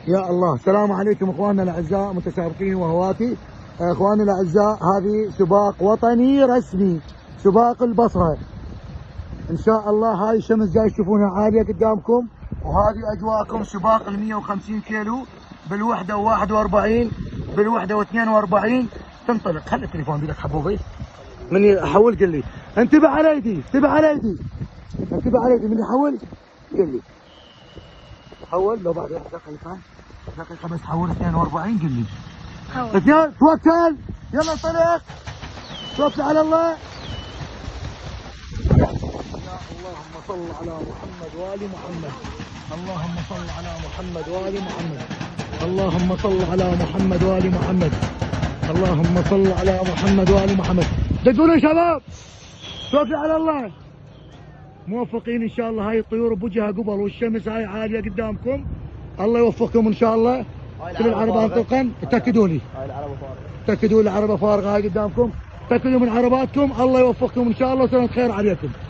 يا الله. السلام عليكم اخواننا الاعزاء متسابقين وهواتي. اخواننا الاعزاء هذه سباق وطني رسمي، سباق البصره. ان شاء الله هاي الشمس جاي تشوفونها عاليه قدامكم، وهذه اجواءكم سباق ال 150 كيلو بالوحده 41 بالوحده 42. تنطلق. خلي التليفون بيدك حبوبي، من يحول قل لي. انتبه على ايدي، انتبه على ايدي، انتبه على ايدي. من يحول قل لي. حول لو بعد دقيقة بس حول 42 قل لي. اثنين توكل، يلا انطلق، توكل على الله. اللهم صل على محمد وآل محمد، اللهم صل على محمد وآل محمد، اللهم صل على محمد وآل محمد، اللهم صل على محمد وآل محمد. دقوا يا شباب، توكل على الله. موفقين ان شاء الله. هاي الطيور بوجهها قبل والشمس هاي عاليه قدامكم. الله يوفقكم ان شاء الله. كل العربات طلقا. تاكدوا لي، هاي العربه فارغه، تاكدوا لي العربه فارغه هاي قدامكم. تاكدوا من عرباتكم. الله يوفقكم ان شاء الله وسنة خير عليكم.